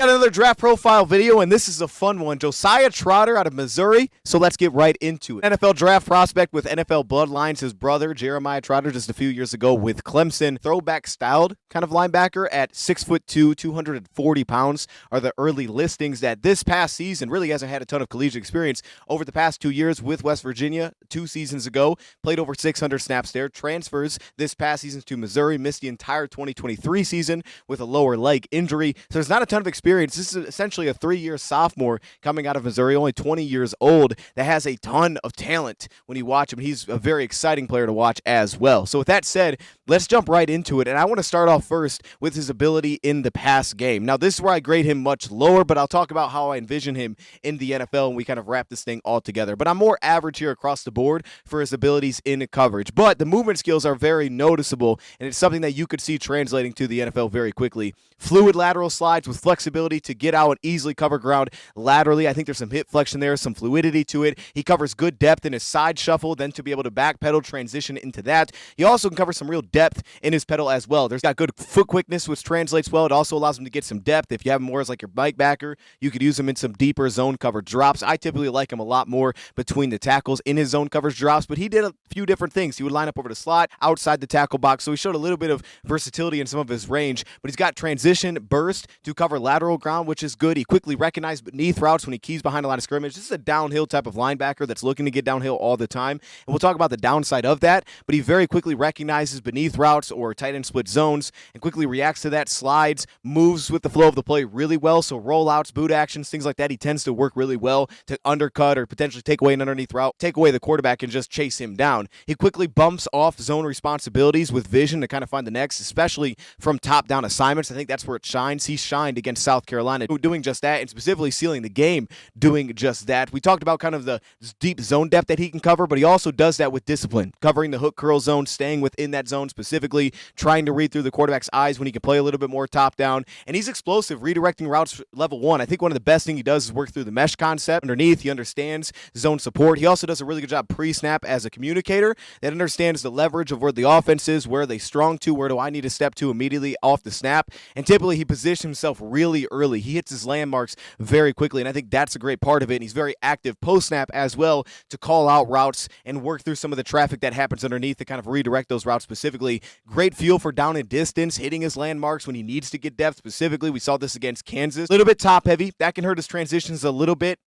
Got another draft profile video, and this is a fun one. Josiah Trotter out of Missouri. So let's get right into it. NFL draft prospect with NFL bloodlines. His brother, Jeremiah Trotter, just a few years ago with Clemson. Throwback styled kind of linebacker at 6'2", 240 pounds are the early listings. That this past season really hasn't had a ton of collegiate experience over the past 2 years with West Virginia. 2 seasons ago, played over 600 snaps there. Transfers this past season to Missouri. Missed the entire 2023 season with a lower leg injury. So there's not a ton of experience. This is essentially a 3-year sophomore coming out of Missouri, only 20 years old, that has a ton of talent when you watch him. He's a very exciting player to watch as well. So with that said, let's jump right into it. And I want to start off first with his ability in the pass game. Now, this is where I grade him much lower, but I'll talk about how I envision him in the NFL and we kind of wrap this thing all together. But I'm more average here across the board for his abilities in coverage. But the movement skills are very noticeable, and it's something that you could see translating to the NFL very quickly. Fluid lateral slides with flexibility to get out and easily cover ground laterally. I think there's some hip flexion there, some fluidity to it. He covers good depth in his side shuffle, then to be able to backpedal, transition into that. He also can cover some real depth in his pedal as well. There's got good foot quickness, which translates well. It also allows him to get some depth. If you have him more as like your bike backer, you could use him in some deeper zone cover drops. I typically like him a lot more between the tackles in his zone coverage drops, but he did a few different things. He would line up over the slot, outside the tackle box, so he showed a little bit of versatility in some of his range, but he's got transition, burst to cover lateral ground, which is good. He quickly recognized beneath routes when he keys behind a line of scrimmage. This is a downhill type of linebacker that's looking to get downhill all the time, and we'll talk about the downside of that, but he very quickly recognizes beneath routes or tight end split zones and quickly reacts to that, slides, moves with the flow of the play really well, so rollouts, boot actions, things like that, he tends to work really well to undercut or potentially take away an underneath route, take away the quarterback and just chase him down. He quickly bumps off zone responsibilities with vision to kind of find the next, especially from top-down assignments. I think that's where it shines. He shined against South Carolina doing just that, and specifically sealing the game doing just that. We talked about kind of the deep zone depth that he can cover, but he also does that with discipline, covering the hook curl zone, staying within that zone specifically, trying to read through the quarterback's eyes when he can play a little bit more top-down, and he's explosive, redirecting routes level 1. I think one of the best things he does is work through the mesh concept underneath. He understands zone support. He also does a really good job pre-snap as a communicator that understands the leverage of where the offense is, where they strong to, where do I need to step to immediately off the snap, and typically he positions himself really early. He hits his landmarks very quickly, and I think that's a great part of it, and he's very active post-snap as well to call out routes and work through some of the traffic that happens underneath to kind of redirect those routes specifically. Great feel for down and distance, hitting his landmarks when he needs to get depth specifically. We saw this against Kansas. A little bit top-heavy. That can hurt his transitions a little bit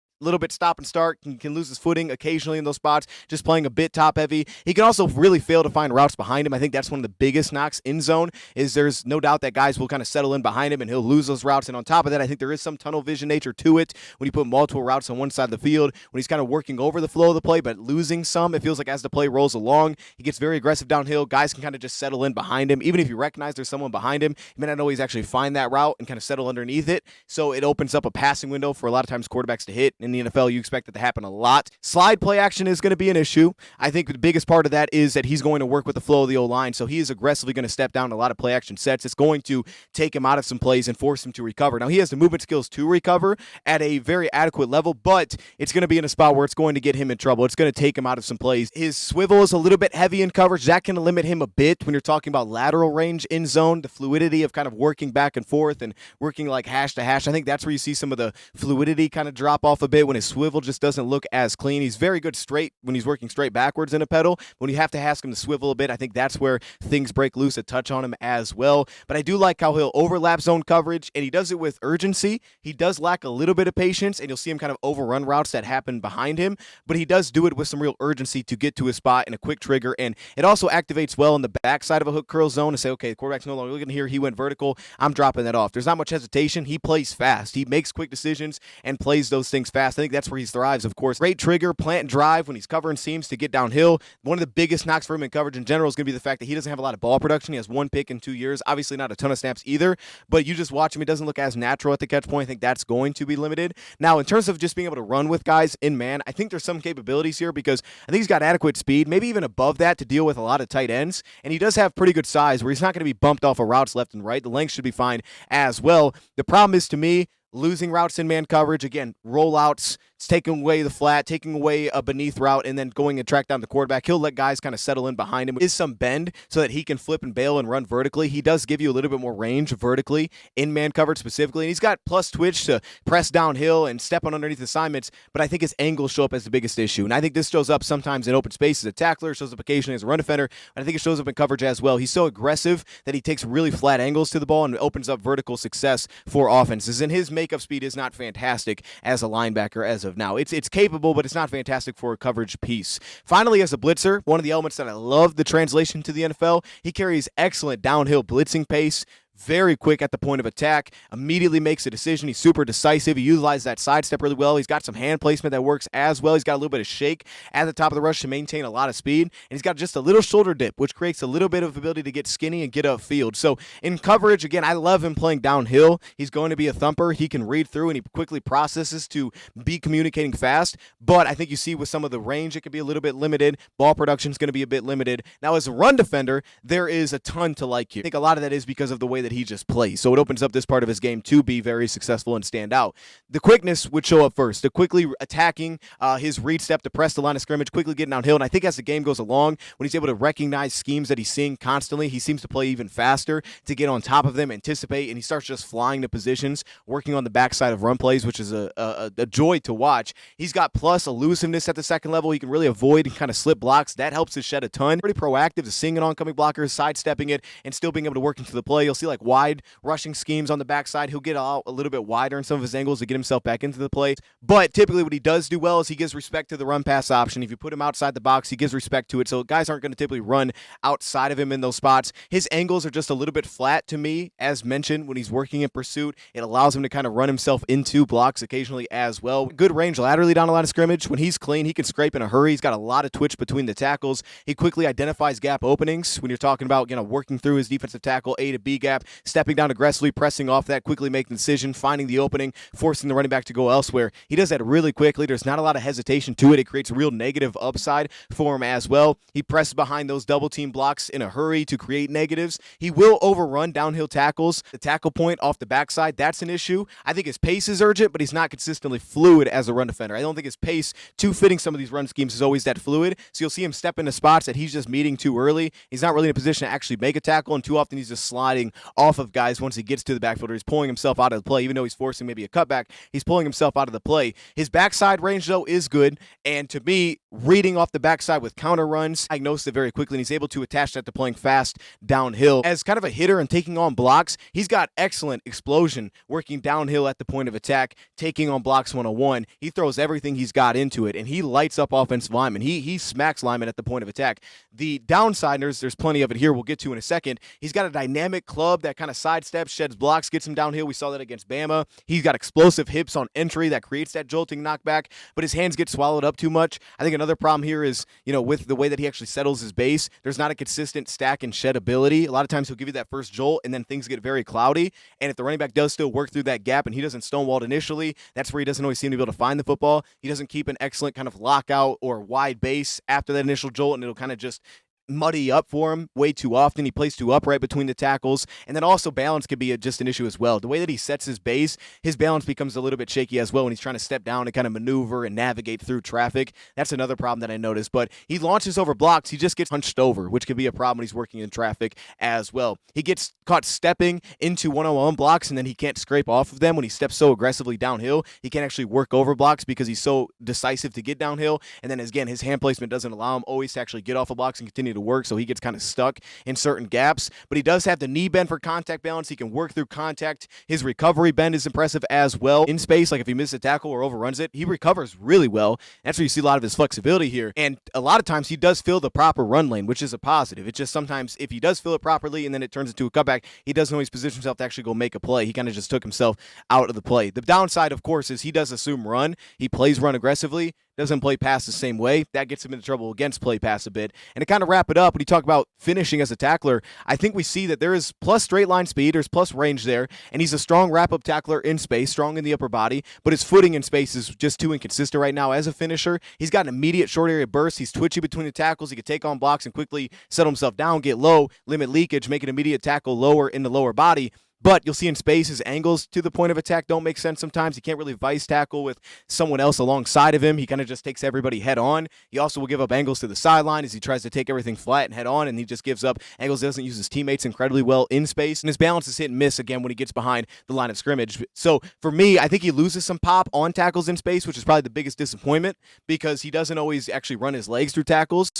stop and start, can lose his footing occasionally in those spots, just playing a bit top heavy. He can also really fail to find routes behind him. I think that's one of the biggest knocks in zone, is there's no doubt that guys will kind of settle in behind him and he'll lose those routes. And on top of that, I think there is some tunnel vision nature to it when you put multiple routes on one side of the field, when he's kind of working over the flow of the play but losing some. It feels like as the play rolls along, he gets very aggressive downhill. Guys can kind of just settle in behind him. Even if you recognize there's someone behind him, you may not always actually find that route and kind of settle underneath it. So it opens up a passing window for a lot of times quarterbacks to hit. In the NFL, you expect that to happen a lot. Slide play action is going to be an issue. I think the biggest part of that is that he's going to work with the flow of the O-line, so he is aggressively going to step down a lot of play action sets. It's going to take him out of some plays and force him to recover. Now, he has the movement skills to recover at a very adequate level, but it's going to be in a spot where it's going to get him in trouble. It's going to take him out of some plays. His swivel is a little bit heavy in coverage. That can limit him a bit when you're talking about lateral range in zone, the fluidity of kind of working back and forth and working like hash to hash. I think that's where you see some of the fluidity kind of drop off a bit when his swivel just doesn't look as clean. He's very good straight when he's working straight backwards in a pedal. When you have to ask him to swivel a bit, I think that's where things break loose a touch on him as well. But I do like how he'll overlap zone coverage, and he does it with urgency. He does lack a little bit of patience, and you'll see him kind of overrun routes that happen behind him, but he does do it with some real urgency to get to his spot and a quick trigger, and it also activates well in the backside of a hook curl zone to say, okay, the quarterback's no longer looking here, he went vertical, I'm dropping that off. There's not much hesitation. He plays fast. He makes quick decisions and plays those things fast. I think that's where he thrives, of course. Great trigger, plant and drive when he's covering seams to get downhill. One of the biggest knocks for him in coverage in general is going to be the fact that he doesn't have a lot of ball production. He has 1 pick in 2 years. Obviously not a ton of snaps either, but you just watch him. He doesn't look as natural at the catch point. I think that's going to be limited. Now, in terms of just being able to run with guys in man, I think there's some capabilities here because I think he's got adequate speed, maybe even above that to deal with a lot of tight ends, and he does have pretty good size where he's not going to be bumped off of routes left and right. The length should be fine as well. The problem is, to me, losing routes in man coverage. Again, rollouts, it's taking away the flat, taking away a beneath route, and then going and track down the quarterback. He'll let guys kind of settle in behind him. Is some bend so that he can flip and bail and run vertically. He does give you a little bit more range vertically in man coverage specifically, and he's got plus twitch to press downhill and step on underneath assignments, but I think his angles show up as the biggest issue, and I think this shows up sometimes in open space as a tackler, shows up occasionally as a run defender, and I think it shows up in coverage as well. He's so aggressive that he takes really flat angles to the ball and opens up vertical success for offenses, and his makeup speed is not fantastic as a linebacker as of now. It's capable, but it's not fantastic for a coverage piece. Finally, as a blitzer, one of the elements that I love the translation to the NFL, he carries excellent downhill blitzing pace, very quick at the point of attack, immediately makes a decision. He's super decisive. He utilizes that sidestep really well. He's got some hand placement that works as well. He's got a little bit of shake at the top of the rush to maintain a lot of speed, and he's got just a little shoulder dip, which creates a little bit of ability to get skinny and get upfield. So in coverage, again, I love him playing downhill. He's going to be a thumper. He can read through, and he quickly processes to be communicating fast, but I think you see with some of the range, it can be a little bit limited. Ball production is going to be a bit limited. Now, as a run defender, there is a ton to like here. I think a lot of that is because of the way that he just plays. So it opens up this part of his game to be very successful and stand out. The quickness would show up first. The quickly attacking his read step to press the line of scrimmage, quickly getting downhill. And I think as the game goes along, when he's able to recognize schemes that he's seeing constantly, he seems to play even faster to get on top of them, anticipate, and he starts just flying to positions, working on the backside of run plays, which is a joy to watch. He's got plus elusiveness at the second level. He can really avoid and kind of slip blocks. That helps his shed a ton. Pretty proactive to seeing an oncoming blocker, sidestepping it, and still being able to work into the play. You'll see like wide rushing schemes on the backside. He'll get out a little bit wider in some of his angles to get himself back into the play. But typically what he does do well is he gives respect to the run pass option. If you put him outside the box, he gives respect to it. So guys aren't going to typically run outside of him in those spots. His angles are just a little bit flat to me, as mentioned, when he's working in pursuit. It allows him to kind of run himself into blocks occasionally as well. Good range laterally down the line of scrimmage. When he's clean, he can scrape in a hurry. He's got a lot of twitch between the tackles. He quickly identifies gap openings when you're talking about, working through his defensive tackle, A to B gap, stepping down aggressively, pressing off that, quickly making the decision, finding the opening, forcing the running back to go elsewhere. He does that really quickly. There's not a lot of hesitation to it. It creates a real negative upside for him as well. He presses behind those double team blocks in a hurry to create negatives. He will overrun downhill tackles. The tackle point off the backside, that's an issue. I think his pace is urgent, but he's not consistently fluid as a run defender. I don't think his pace to fitting some of these run schemes is always that fluid. So you'll see him step into spots that he's just meeting too early. He's not really in a position to actually make a tackle, and too often he's just sliding off of guys once he gets to the backfield, or he's pulling himself out of the play. Even though he's forcing maybe a cutback, he's pulling himself out of the play. His backside range, though, is good, and to me, reading off the backside with counter runs, diagnosed it very quickly, and he's able to attach that to playing fast downhill. As kind of a hitter and taking on blocks, he's got excellent explosion working downhill at the point of attack, taking on blocks one-on-one. He throws everything he's got into it, and he lights up offensive linemen. He smacks linemen at the point of attack. The downside, there's plenty of it here we'll get to in a second. He's got a dynamic club that kind of sidesteps, sheds blocks, gets him downhill. We saw that against Bama. He's got explosive hips on entry that creates that jolting knockback, but his hands get swallowed up too much. I think another problem here is, with the way that he actually settles his base, there's not a consistent stack and shed ability. A lot of times he'll give you that first jolt, and then things get very cloudy, and if the running back does still work through that gap and he doesn't stonewall it initially, that's where he doesn't always seem to be able to find the football. He doesn't keep an excellent kind of lockout or wide base after that initial jolt, and it'll kind of just muddy up for him way too often. He plays too upright between the tackles, and then also balance could be just an issue as well. The way that he sets his base, his balance becomes a little bit shaky as well when he's trying to step down and kind of maneuver and navigate through traffic. That's another problem that I noticed, but he launches over blocks. He just gets hunched over, which could be a problem when he's working in traffic as well. He gets caught stepping into one-on-one blocks, and then he can't scrape off of them when he steps so aggressively downhill. He can't actually work over blocks because he's so decisive to get downhill, and then again, his hand placement doesn't allow him always to actually get off of blocks and continue to work, so he gets kind of stuck in certain gaps. But he does have the knee bend for contact balance. He can work through contact. His recovery bend is impressive as well. In space, like if he misses a tackle or overruns it, he recovers really well. That's where you see a lot of his flexibility here. And a lot of times he does fill the proper run lane, which is a positive. It's just sometimes if he does fill it properly and then it turns into a cutback, he doesn't always position himself to actually go make a play. He kind of just took himself out of the play. The downside, of course, is he does assume run. He plays run aggressively, doesn't play pass the same way. That gets him into trouble against play pass a bit. And to kind of wrap it up, when you talk about finishing as a tackler, I think we see that there is plus straight line speed, there's plus range there, and he's a strong wrap-up tackler in space, strong in the upper body, but his footing in space is just too inconsistent right now as a finisher. He's got an immediate short area burst. He's twitchy between the tackles. He can take on blocks and quickly settle himself down, get low, limit leakage, make an immediate tackle lower in the lower body. But you'll see in space his angles to the point of attack don't make sense sometimes. He can't really vice tackle with someone else alongside of him. He kind of just takes everybody head on. He also will give up angles to the sideline as he tries to take everything flat and head on, and he just gives up angles. Doesn't use his teammates incredibly well in space, and his balance is hit and miss again when he gets behind the line of scrimmage. So for me, I think he loses some pop on tackles in space, which is probably the biggest disappointment because he doesn't always actually run his legs through tackles.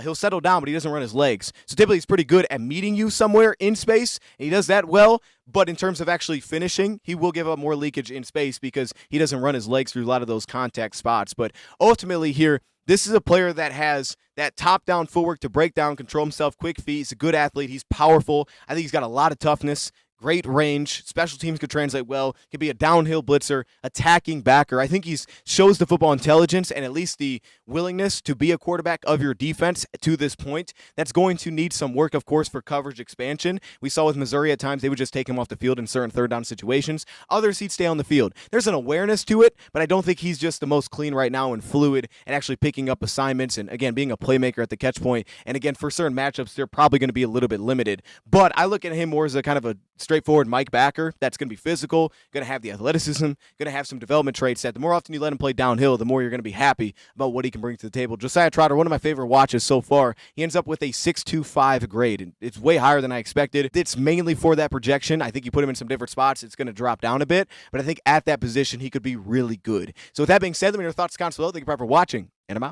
He'll settle down, but he doesn't run his legs. So typically he's pretty good at meeting you somewhere in space, and he does that well. But in terms of actually finishing, he will give up more leakage in space because he doesn't run his legs through a lot of those contact spots. But ultimately here, this is a player that has that top-down footwork to break down, control himself, quick feet. He's a good athlete. He's powerful. I think he's got a lot of toughness. Great range. Special teams could translate well. Could be a downhill blitzer, attacking backer. I think he shows the football intelligence and at least the willingness to be a quarterback of your defense to this point. That's going to need some work, of course, for coverage expansion. We saw with Missouri at times they would just take him off the field in certain third down situations. Others, he'd stay on the field. There's an awareness to it, but I don't think he's just the most clean right now and fluid and actually picking up assignments and, again, being a playmaker at the catch point. And, again, for certain matchups, they're probably going to be a little bit limited. But I look at him more as a kind of a straightforward Mike backer that's going to be physical, going to have the athleticism, going to have some development traits that the more often you let him play downhill, the more you're going to be happy about what he can bring to the table. Josiah Trotter, one of my favorite watches so far, he ends up with a 6.25 grade, and it's way higher than I expected. It's mainly for that projection. I think you put him in some different spots, it's going to drop down a bit, but I think at that position, he could be really good. So with that being said, let me know your thoughts, comments below. Thank you for watching, and I'm out.